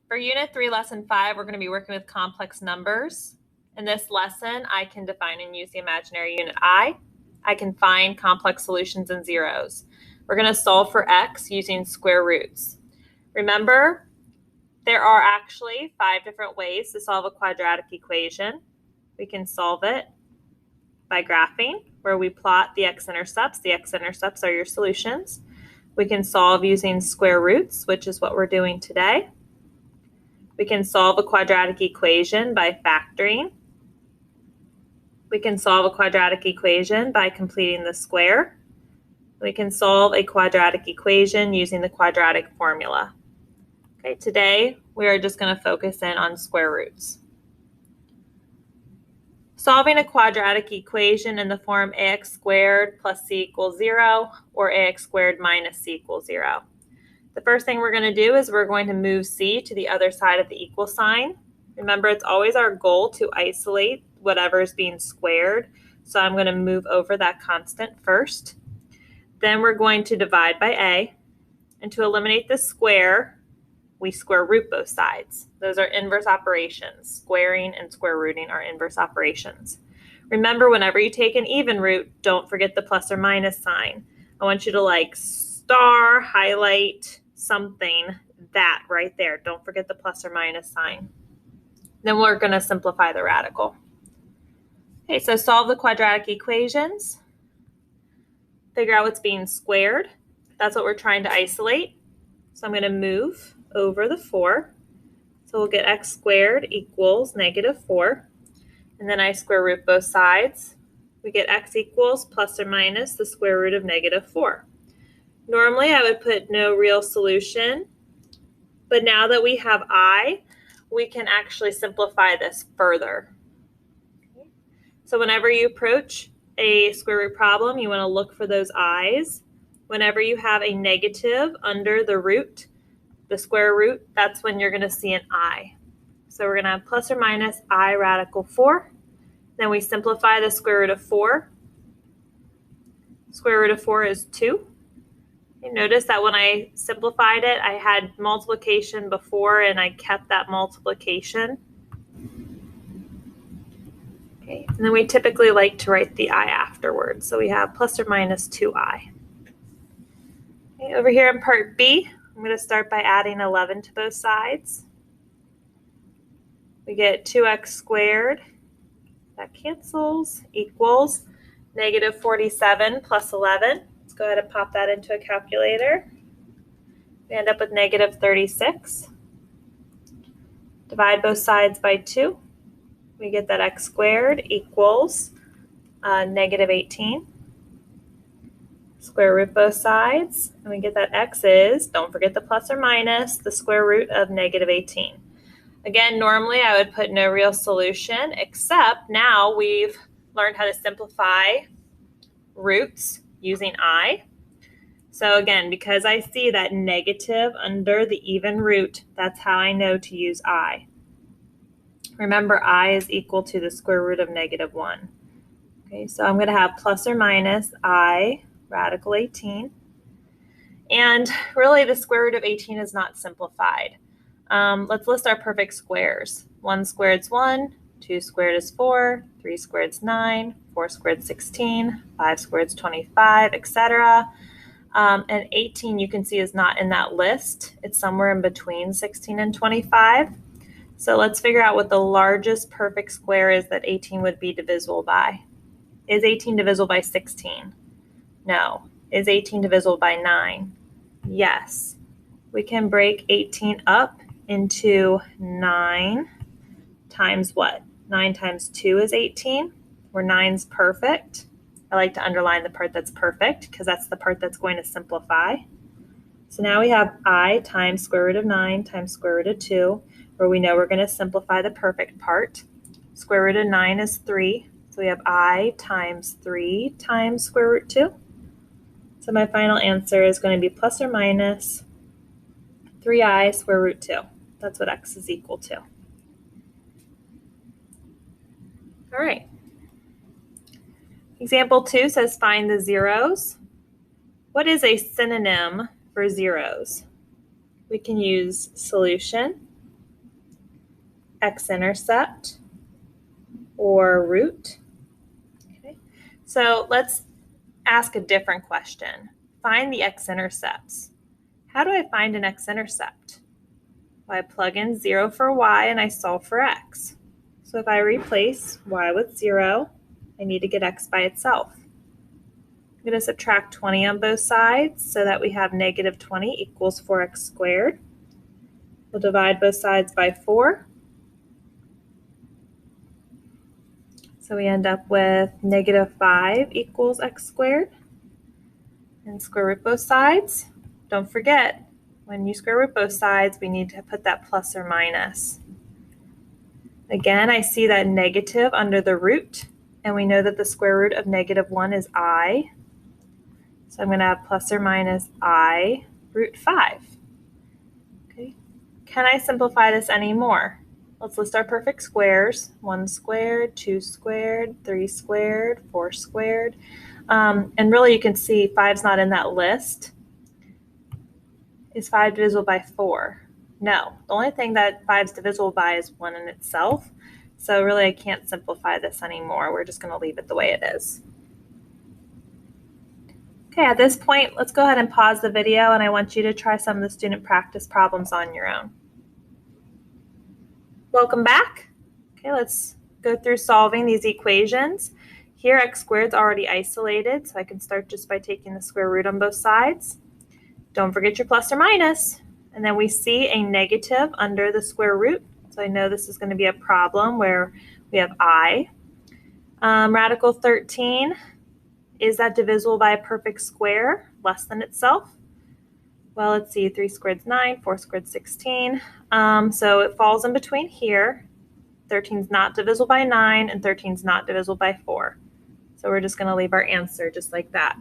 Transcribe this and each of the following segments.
For Unit 3, Lesson 5, we're going to be working with complex numbers. In this lesson, I can define and use the imaginary unit I. I can find complex solutions and zeros. We're going to solve for x using square roots. Remember, there are actually 5 different ways to solve a quadratic equation. We can solve it by graphing, where we plot the x-intercepts. The x-intercepts are your solutions. We can solve using square roots, which is what we're doing today. We can solve a quadratic equation by factoring. We can solve a quadratic equation by completing the square. We can solve a quadratic equation using the quadratic formula. Okay, today we are just going to focus in on square roots. Solving a quadratic equation in the form ax squared plus c equals 0 or ax squared minus c equals 0. The first thing we're going to do is we're going to move c to the other side of the equal sign. Remember, it's always our goal to isolate whatever is being squared. So I'm going to move over that constant first. Then we're going to divide by a. And to eliminate the square, we square root both sides. Those are inverse operations. Squaring and square rooting are inverse operations. Remember, whenever you take an even root, don't forget the plus or minus sign. I want you to star, highlight something, that right there. Don't forget the plus or minus sign. Then we're going to simplify the radical. Okay, so solve the quadratic equations. Figure out what's being squared. That's what we're trying to isolate. So I'm going to move over the 4. So we'll get x squared equals negative 4. And then I square root both sides. We get x equals plus or minus the square root of negative 4. Normally I would put no real solution, but now that we have I, we can actually simplify this further. So whenever you approach a square root problem, you want to look for those i's. Whenever you have a negative under the root, the square root, that's when you're going to see an I. So we're going to have plus or minus I radical 4. Then we simplify the square root of 4. Square root of 4 is 2. You notice that when I simplified it, I had multiplication before and I kept that multiplication. Okay, and then we typically like to write the I afterwards. So we have plus or minus 2I. Okay, over here in part B, I'm going to start by adding 11 to both sides. We get 2x squared, that cancels, equals negative 47 plus 11. Let's go ahead and pop that into a calculator. We end up with negative 36. Divide both sides by 2. We get that x squared equals negative 18. Square root both sides, and we get that x is, don't forget the plus or minus, the square root of negative 18. Again, normally I would put no real solution, except now we've learned how to simplify roots using I. So again, because I see that negative under the even root, that's how I know to use I. Remember, I is equal to the square root of negative 1. Okay, so I'm going to have plus or minus I radical 18. And really, the square root of 18 is not simplified. Let's list our perfect squares. 1 squared is 1, 2 squared is 4, 3 squared is 9, 4 squared is 16, 5 squared is 25, etc. And 18, you can see, is not in that list. It's somewhere in between 16 and 25. So let's figure out what the largest perfect square is that 18 would be divisible by. Is 18 divisible by 16? No. Is 18 divisible by 9? Yes. We can break 18 up into 9 times what? 9 times 2 is 18, where 9's perfect. I like to underline the part that's perfect because that's the part that's going to simplify. So now we have I times square root of 9 times square root of 2, where we know we're going to simplify the perfect part. Square root of 9 is 3, so we have I times 3 times square root 2. So my final answer is going to be plus or minus 3I square root 2. That's what x is equal to. All right. Example 2 says find the zeros. What is a synonym for zeros? We can use solution, x-intercept or root. Okay. So let's ask a different question. Find the x-intercepts. How do I find an x-intercept? Well, I plug in 0 for y and I solve for x. So if I replace y with 0, I need to get x by itself. I'm going to subtract 20 on both sides so that we have negative 20 equals 4x squared. We'll divide both sides by 4. So we end up with negative 5 equals x squared. And square root both sides. Don't forget, when you square root both sides, we need to put that plus or minus. Again, I see that negative under the root, and we know that the square root of negative 1 is I. So I'm going to have plus or minus I root 5. Okay. Can I simplify this any more? Let's list our perfect squares. 1 squared, 2 squared, 3 squared, 4 squared. And really you can see 5's not in that list. Is 5 divisible by 4? No. The only thing that 5's divisible by is 1 in itself. So really I can't simplify this anymore. We're just going to leave it the way it is. Okay, at this point, let's go ahead and pause the video, and I want you to try some of the student practice problems on your own. Welcome back. Okay, let's go through solving these equations. Here, x squared is already isolated, so I can start just by taking the square root on both sides. Don't forget your plus or minus. And then we see a negative under the square root, so I know this is going to be a problem where we have I. Radical 13. Is that divisible by a perfect square less than itself? Well, let's see, 3 squared is 9, 4 squared is 16. So it falls in between here. 13 is not divisible by 9, and 13 is not divisible by 4. So we're just going to leave our answer just like that.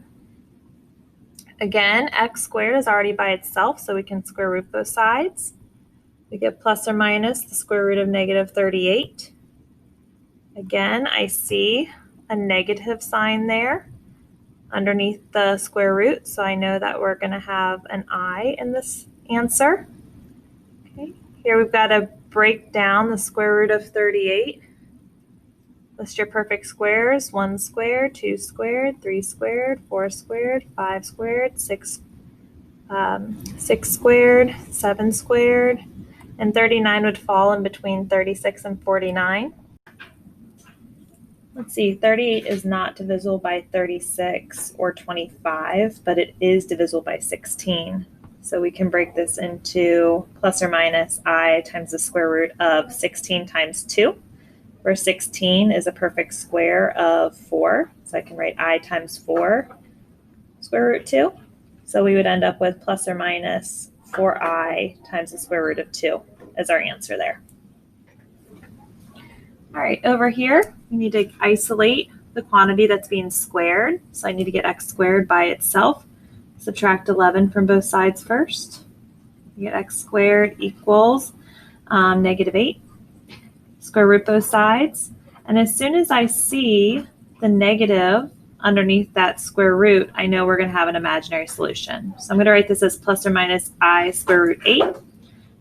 Again, x squared is already by itself, so we can square root both sides. We get plus or minus the square root of negative 38. Again, I see a negative sign there underneath the square root, so I know that we're going to have an I in this answer. Okay. Here we've got to break down the square root of 38. List your perfect squares: 1 squared, 2 squared, 3 squared, 4 squared, 5 squared, 6 squared, 7 squared, and 39 would fall in between 36 and 49. Let's see, 38 is not divisible by 36 or 25, but it is divisible by 16. So we can break this into plus or minus I times the square root of 16 times 2, where 16 is a perfect square of 4. So I can write I times 4 square root 2. So we would end up with plus or minus 4I times the square root of 2 as our answer there. All right, over here, we need to isolate the quantity that's being squared. So I need to get x squared by itself. Subtract 11 from both sides first. You get x squared equals negative 8. Square root both sides. And as soon as I see the negative underneath that square root, I know we're going to have an imaginary solution. So I'm going to write this as plus or minus I square root 8.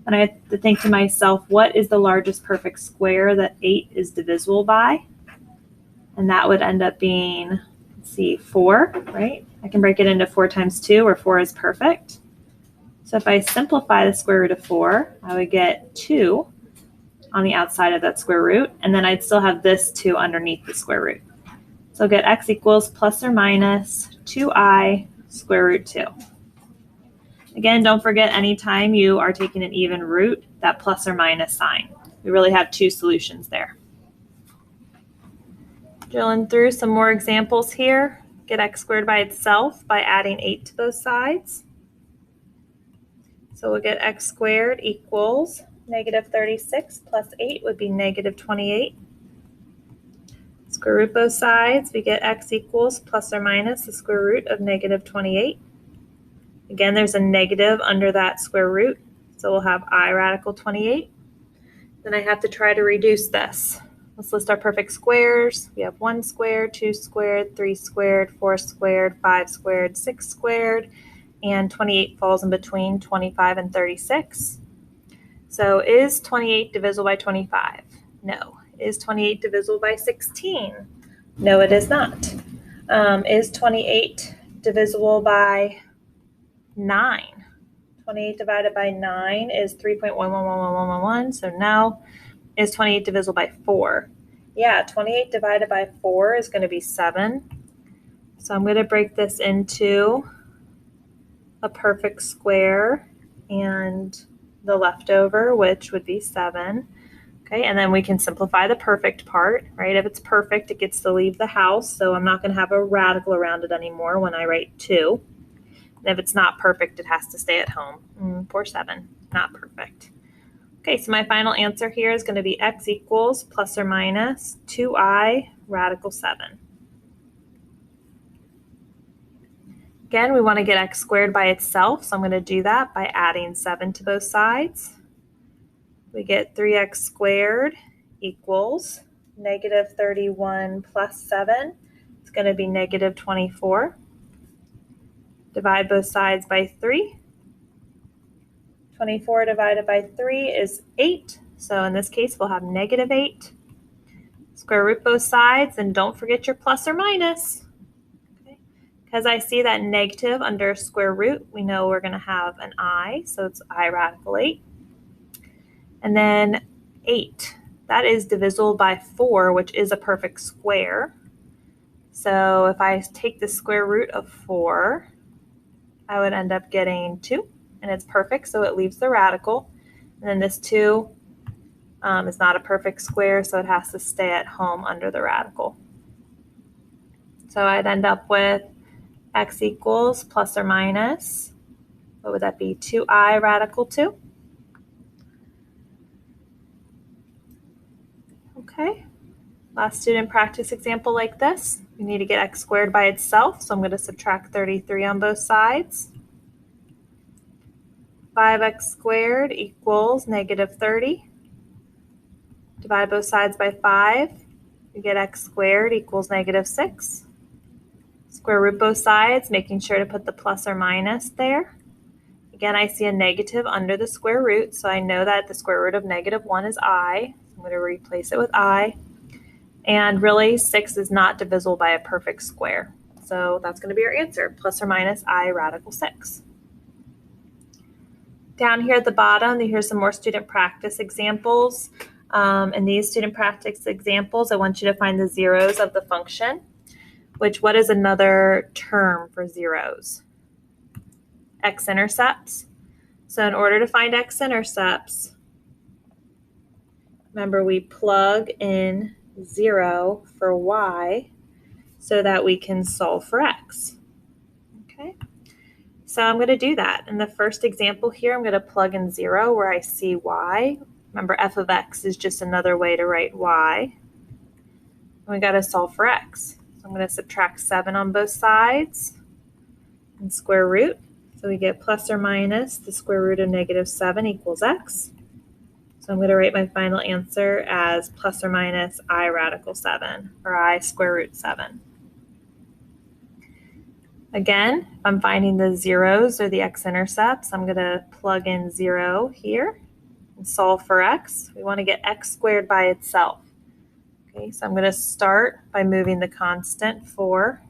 And I have to think to myself, what is the largest perfect square that 8 is divisible by? And that would end up being, let's see, 4, right? I can break it into 4 times 2, where 4 is perfect. So if I simplify the square root of 4, I would get 2 on the outside of that square root, and then I'd still have this 2 underneath the square root. So I'll get x equals plus or minus 2I square root 2. Again, don't forget anytime you are taking an even root, that plus or minus sign. We really have 2 solutions there. Drilling through some more examples here. Get x squared by itself by adding 8 to both sides. So we'll get x squared equals negative 36 plus 8 would be negative 28. Square root both sides, we get x equals plus or minus the square root of negative 28. Again, there's a negative under that square root, so we'll have I radical 28. Then I have to try to reduce this. Let's list our perfect squares. We have 1 squared, 2 squared, 3 squared, 4 squared, 5 squared, 6 squared, and 28 falls in between 25 and 36. So is 28 divisible by 25? No. Is 28 divisible by 16? No, it is not. Is 28 divisible by 9? 28 divided by 9 is 3.111111, so no. Is 28 divisible by 4? Yeah, 28 divided by 4 is going to be 7. So I'm going to break this into a perfect square and the leftover, which would be 7. Okay, and then we can simplify the perfect part, right? If it's perfect, it gets to leave the house, so I'm not going to have a radical around it anymore when I write 2. And if it's not perfect, it has to stay at home. Poor 7, not perfect. Okay, so my final answer here is going to be x equals plus or minus 2i radical 7. Again, we want to get x squared by itself, so I'm going to do that by adding 7 to both sides. We get 3x squared equals negative 31 plus 7. It's going to be negative 24. Divide both sides by 3. 24 divided by 3 is 8. So in this case, we'll have negative 8. Square root both sides, and don't forget your plus or minus. Okay. Because I see that negative under square root, we know we're going to have an I, so it's I radical 8. And then 8. That is divisible by 4, which is a perfect square. So if I take the square root of 4, I would end up getting 2. And it's perfect, so it leaves the radical. And then this 2 is not a perfect square, so it has to stay at home under the radical. So I'd end up with x equals plus or minus, what would that be, 2i radical 2? Okay, last student practice example like this. We need to get x squared by itself, so I'm going to subtract 33 on both sides. 5x squared equals negative 30. Divide both sides by 5. We get x squared equals negative 6. Square root both sides, making sure to put the plus or minus there. Again, I see a negative under the square root, so I know that the square root of negative 1 is I. I'm going to replace it with I. And really, 6 is not divisible by a perfect square. So that's going to be our answer, plus or minus I radical 6. Down here at the bottom, here's some more student practice examples. In these student practice examples, I want you to find the zeros of the function, which what is another term for zeros? X-intercepts. So in order to find x-intercepts, remember we plug in 0 for y so that we can solve for x. Okay. So I'm going to do that. In the first example here, I'm going to plug in 0 where I see y. Remember, f of x is just another way to write y. And we got to solve for x. So I'm going to subtract 7 on both sides and square root. So we get plus or minus the square root of negative 7 equals x. So I'm going to write my final answer as plus or minus I radical 7, or I square root 7. Again, if I'm finding the zeros or the x-intercepts, I'm going to plug in 0 here and solve for x. We want to get x squared by itself. Okay, so I'm going to start by moving the constant 4.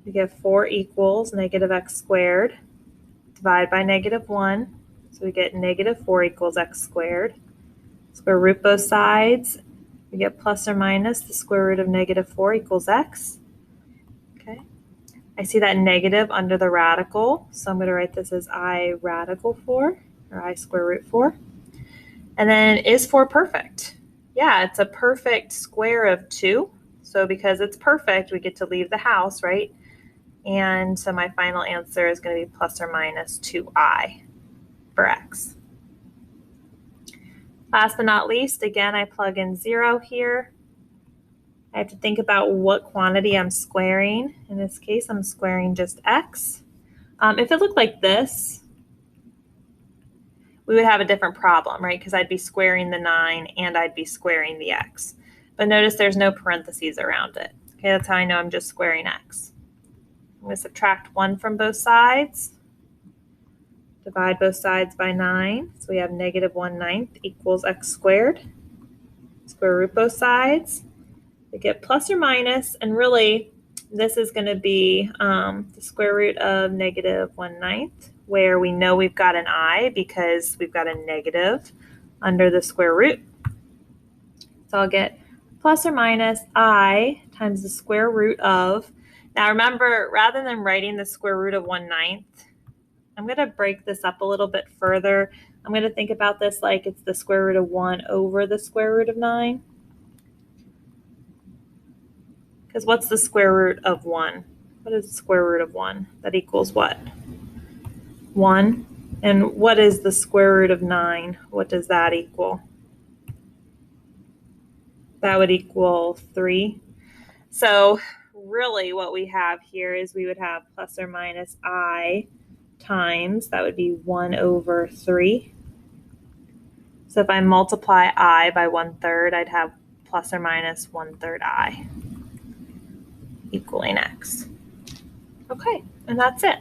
We get 4 equals negative x squared. Divide by negative 1. So we get negative 4 equals x squared. Square root both sides. We get plus or minus the square root of negative 4 equals x. Okay. I see that negative under the radical, so I'm going to write this as I radical 4, or I square root 4. And then is 4 perfect? Yeah, it's a perfect square of 2. So because it's perfect, we get to leave the house, right? And so my final answer is going to be plus or minus 2i for x. Last but not least, again, I plug in 0 here. I have to think about what quantity I'm squaring. In this case, I'm squaring just x. If it looked like this, we would have a different problem, right? Because I'd be squaring the 9 and I'd be squaring the x. But notice there's no parentheses around it. Okay, that's how I know I'm just squaring x. I'm going to subtract 1 from both sides. Divide both sides by 9. So we have negative 1/9 equals x squared. Square root both sides. We get plus or minus, and really this is going to be the square root of negative 1/9, where we know we've got an I because we've got a negative under the square root. So I'll get plus or minus I times the square root of, now remember, rather than writing the square root of 1/9, I'm going to break this up a little bit further. I'm going to think about this like it's the square root of 1 over the square root of 9. Because what's the square root of 1? What is the square root of 1? That equals what? 1. And what is the square root of 9? What does that equal? That would equal 3. So really what we have here is we would have plus or minus I times, that would be 1 over 3. So if I multiply I by 1/3, I'd have plus or minus 1/3 I equaling x. Okay, and that's it.